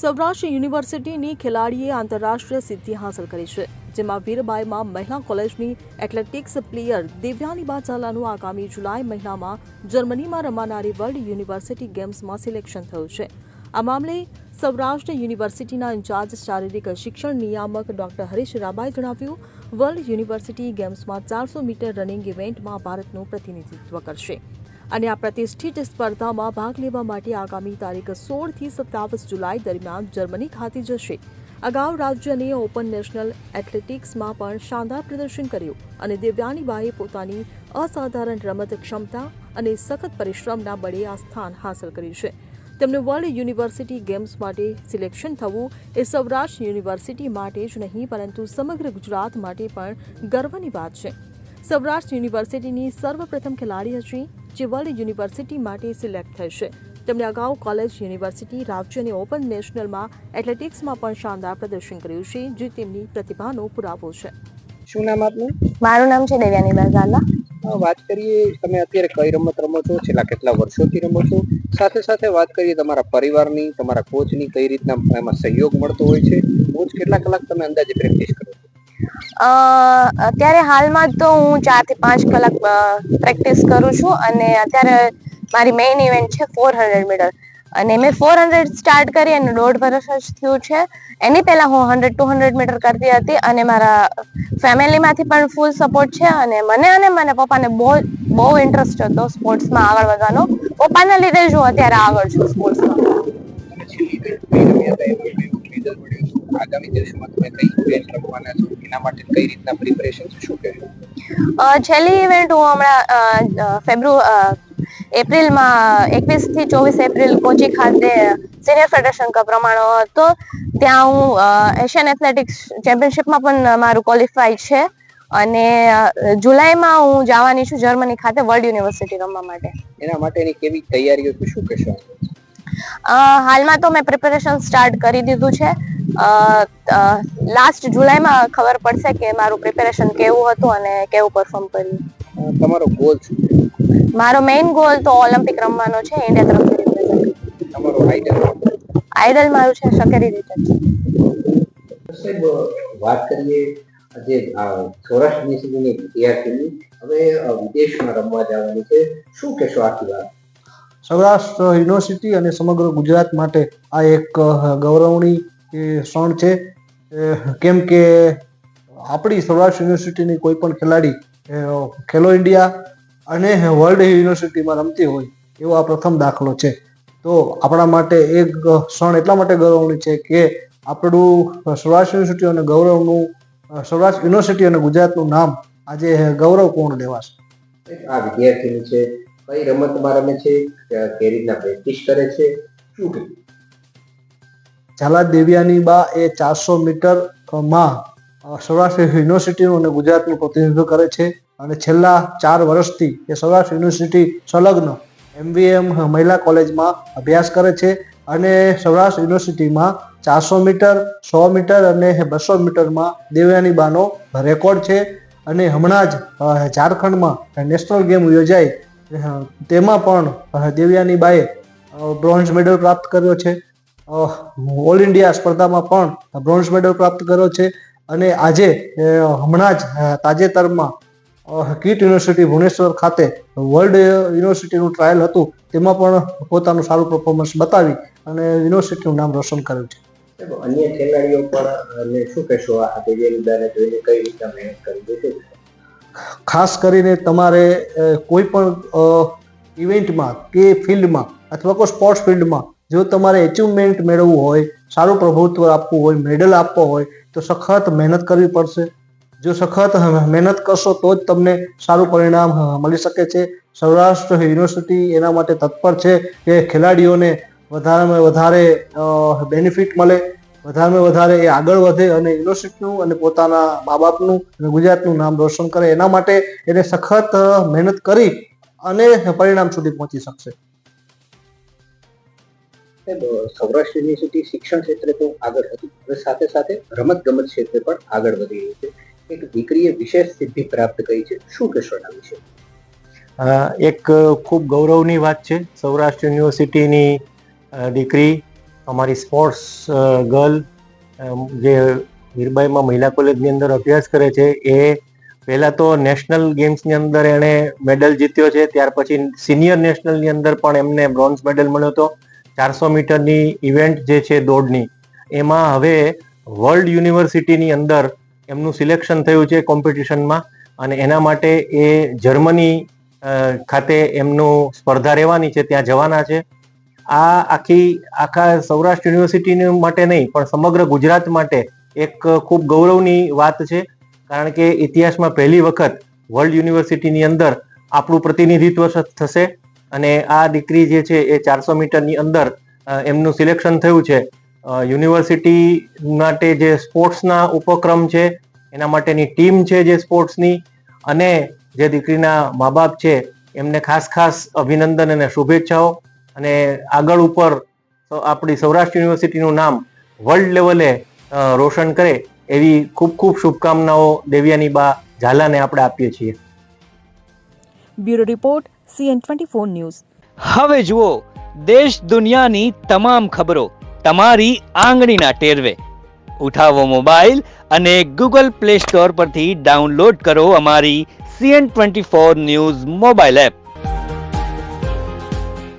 સૌરાષ્ટ્ર યુનિવર્સિટીની ખેલાડીએ આંતરરાષ્ટ્રીય સિદ્ધિ હાંસલ કરી છે, જેમાં વીરબાઈમાં મહિલા કોલેજની એથ્લેટિક્સ પ્લેયર દિવ્યાનીબા ઝાલાનું આગામી જુલાઈ મહિનામાં જર્મનીમાં રમાનારી વર્લ્ડ યુનિવર્સિટી ગેમ્સમાં સિલેક્શન થયું છે. આ મામલે સૌરાષ્ટ્ર યુનિવર્સિટીના ઇન્ચાર્જ શારીરિક શિક્ષણ નિયામક ડોક્ટર હરીશ રાબાએ જણાવ્યું, વર્લ્ડ યુનિવર્સિટી ગેમ્સમાં 400 મીટર રનિંગ ઇવેન્ટમાં ભારતનું પ્રતિનિધિત્વ કરશે અને આ પ્રતિષ્ઠિત સ્પર્ધામાં ભાગ લેવા માટે આગામી તારીખ 16 થી 27 જુલાઈ દરમિયાન જર્મની ખાતે જશે. અગાઉ રાજ્યની ઓપન નેશનલ એથ્લેટિક્સમાં પણ શાનદાર પ્રદર્શન કર્યું અને દિવ્યાનીબાએ પોતાની અસાધારણ રમત ક્ષમતા અને સખત પરિશ્રમના બળે આ સ્થાન હાંસલ કર્યું છે. તેમને વર્લ્ડ યુનિવર્સિટી ગેમ્સ માટે સિલેક્શન થવું એ સૌરાષ્ટ્ર યુનિવર્સિટી માટે જ નહીં પરંતુ સમગ્ર ગુજરાત માટે પણ ગર્વની વાત છે. સૌરાષ્ટ્ર યુનિવર્સિટીની સર્વપ્રથમ ખેલાડી હતી જે વર્લ્ડ યુનિવર્સિટી માટે સિલેક્ટ થઈ છે. તેમણે અગાઉ કોલેજ, યુનિવર્સિટી, રાજ્ય અને ઓપન નેશનલમાં એથ્લેટિક્સમાં પણ શાનદાર પ્રદર્શન કર્યું છે, જે તેમની પ્રતિભાનો પુરાવો છે. શું નામ આપનું? મારું નામ છે દેવ્યાનીબા ઝાલા. વાત કરીએ, તમે અત્યારે કઈ રમત રમો છો, છેલ્લા કેટલા વર્ષોથી રમો છો? સાથે સાથે વાત કરીએ તમારા પરિવારની, તમારા કોચની કઈ રીતના એમાં સહયોગ મળતો હોય છે? રોજ કેટલા કલાક તમે અંદાજે પ્રેક્ટિસ કરો છો? અત્યારે હાલમાં તો હું 4 થી 5 કલાક પ્રેક્ટિસ કરું છું અને અત્યારે મારી મેઇન ઇવેન્ટ છે 400 મીટર અને મેં 400 સ્ટાર્ટ કરી અને 1.5 વર્ષ જ થયું છે. એની પહેલા હું 100-200 મીટર કરતી હતી અને મારા ફેમિલીમાંથી પણ ફૂલ સપોર્ટ છે અને મને પપ્પાને બહુ ઇન્ટરેસ્ટ હતો સ્પોર્ટ્સમાં આગળ વધવાનો. પપ્પાના લીધે જ હું અત્યારે આગળ છું સ્પોર્ટ્સમાં. આગામી દિવસોમાં તમે કઈ ઇવેન્ટ રમવાના છો, એના માટે કઈ રીતના પ્રિપેરેશન છે, શું કહેશો? છેલ્લી ઇવેન્ટ હું હમણાં એપ્રિલમાં 21 થી 24 એપ્રિલ કોચી ખાતે સિનિયર ફેડરેશન કપ રમાડો હતો. ત્યાં હું એશિયન એથ્લેટિક્સ ચેમ્પિયનશિપમાં પણ મારું ક્વોલિફાય છે અને જુલાઈમાં હું જવાની છું જર્મની ખાતે વર્લ્ડ યુનિવર્સિટી રમવા માટે. એના માટેની કેવી તૈયારીઓ છે, શું કહેશો? હાલમાં તો મેં પ્રિપેરેશન સ્ટાર્ટ કરી દીધું છે. લાસ્ટ જુલાઈમાં ખબર પડશે કે મારું પ્રિપેરેશન કેવું હતું અને કેવું પરફોર્મ કર્યું. તમારો ગોલ શું છે? મારો મેઇન ગોલ તો ઓલિમ્પિક રમવાનો છે, ઇન્ડિયા તરફથી રિપ્રેઝન્ટ. તમારો આઈડલ મારું છે શકેરી રિચર્ડ. સાહેબ, વાત કરીએ આજે સૌરાષ્ટ્ર યુનિવર્સિટીની વિદ્યાર્થીની હવે વિદેશમાં રમવા જવાની છે, શું કહેશો આખી વાત? સૌરાષ્ટ્ર યુનિવર્સિટી અને સમગ્ર ગુજરાત માટે આ એક ગૌરવની ક્ષણ છે, કેમ કે આપણી સૌરાષ્ટ્ર યુનિવર્સિટીની કોઈ પણ ખેલાડી ખેલો ઇન્ડિયા અને વર્લ્ડ યુનિવર્સિટીમાં રમતી હોય એવો આ પ્રથમ દાખલો છે. તો આપણા માટે એક ક્ષણ એટલા માટે ગૌરવની છે કે આપણું સૌરાષ્ટ્ર યુનિવર્સિટી અને ગૌરવનું સૌરાષ્ટ્ર યુનિવર્સિટી અને ગુજરાતનું નામ આજે ગૌરવપૂર્ણ લેવાશે. આ વિદ્યાર્થીની છે, કઈ રમતમાં રમે છે, કઈ રીતના પ્રેક્ટિસ કરે છે, શું? ઝાલા દેવ્યાનીબા એ 400 મીટરમાં સૌરાષ્ટ્ર યુનિવર્સિટીનું અને ગુજરાતનું પ્રતિનિધિત્વ કરે છે અને છેલ્લા 4 વર્ષથી એ સૌરાષ્ટ્ર યુનિવર્સિટી સંલગ્ન MVM મહિલા કોલેજમાં અભ્યાસ કરે છે અને સૌરાષ્ટ્ર યુનિવર્સિટીમાં 400 મીટર, 100 મીટર અને 200 મીટરમાં દેવ્યાનીબાનો રેકોર્ડ છે અને હમણાં જ ઝારખંડમાં નેશનલ ગેમ યોજાઈ તેમાં પણ દેવ્યાનીબાએ બ્રોન્ઝ મેડલ પ્રાપ્ત કર્યો છે. ઓલ ઇન્ડિયા સ્પર્ધામાં પણ બ્રોન્ઝ મેડલ પ્રાપ્ત કર્યો છે અને આજે હમણાં જ તાજેતરમાં કીટ યુનિવર્સિટી ભુવનેશ્વર ખાતે વર્લ્ડ યુનિવર્સિટીનું ટ્રાયલ હતું તેમાં પણ પોતાનું સારું પરફોર્મન્સ બતાવી અને યુનિવર્સિટીનું નામ રોશન કર્યું છે. અન્ય ખેલાડીઓ પણ શું કહેશો આ દેવ્યાનીબાને જોઈને કઈ રીતના મહેનત કરી છે? ખાસ કરીને તમારે કોઈ પણ ઇવેન્ટમાં કે ફિલ્ડમાં અથવા કોઈ સ્પોર્ટ્સ ફિલ્ડમાં જો તમારે એચિવમેન્ટ મેળવવું હોય, સારું પ્રભુત્વ આપવું હોય, મેડલ આપવો હોય તો સખત મહેનત કરવી પડશે. જો સખત મહેનત કરશો તો જ તમને સારું પરિણામ મળી શકે છે. સૌરાષ્ટ્ર યુનિવર્સિટી એના માટે તત્પર છે કે ખેલાડીઓને વધારેમાં વધારે બેનિફિટ મળે, વધારેમાં વધારે એ આગળ વધે અને યુનિવર્સિટીનું અને પોતાના મા બાપનું અને ગુજરાતનું નામ રોશન કરે. એના માટે એને સખત મહેનત કરી અને પરિણામ સુધી પહોંચી શકશે. સૌરાષ્ટ્ર યુનિવર્સિટી શિક્ષણ ક્ષેત્રે તો આગળ હતી, હવે સાથે સાથે રમત ગમત ક્ષેત્રે પણ આગળ વધી રહી છે. એક દીકરીએ વિશેષ સિદ્ધિ પ્રાપ્ત કરી છે, શું કહેશો એના વિશે? એક ખૂબ ગૌરવની વાત છે. સૌરાષ્ટ્ર યુનિવર્સિટીની દીકરી અમારી સ્પોર્ટ્સ ગર્લ જે વીરબાઈમાં મહિલા કોલેજની અંદર અભ્યાસ કરે છે એ પહેલા તો નેશનલ ગેમ્સની અંદર એણે મેડલ જીત્યો છે, ત્યાર પછી સિનિયર નેશનલની અંદર પણ એમને બ્રોન્ઝ મેડલ મળ્યો હતો. 400 મીટરની ઇવેન્ટ જે છે દોડની, એમાં હવે વર્લ્ડ યુનિવર્સિટીની અંદર એમનું સિલેક્શન થયું છે કોમ્પિટિશનમાં, અને એના માટે એ જર્મની ખાતે એમનું સ્પર્ધા રહેવાની છે, ત્યાં જવાના છે. આ આખા સૌરાષ્ટ્ર યુનિવર્સિટી માટે નહીં પણ સમગ્ર ગુજરાત માટે એક ખૂબ ગૌરવની વાત છે, કારણ કે ઇતિહાસમાં પહેલી વખત વર્લ્ડ યુનિવર્સિટીની અંદર આપણું પ્રતિનિધિત્વ થશે. અને આ દીકરી જે છે એ 400 મીટરની અંદર એમનું સિલેક્શન થયું છે. યુનિવર્સિટી માટે જે સ્પોર્ટ્સના ઉપક્રમ છે એના માટેની ટીમ છે જે સ્પોર્ટ્સની, અને જે દીકરીના મા બાપ છે એમને ખાસ અભિનંદન અને શુભેચ્છાઓ, અને આગળ ઉપર આપણી સૌરાષ્ટ્ર યુનિવર્સિટીનું નામ વર્લ્ડ લેવલે રોશન કરે એવી ખૂબ શુભકામનાઓ દેવ્યાનીબા ઝાલાને આપણે આપીએ છીએ. Bureau report CN24 news. હવે જુઓ દેશ દુનિયાની તમામ ખબરો તમારી આંગળીના ટેરવે. ઉઠાવો મોબાઈલ અને Google Play Store પરથી ડાઉનલોડ કરો અમારી CN24 ન્યૂઝ મોબાઈલ એપ.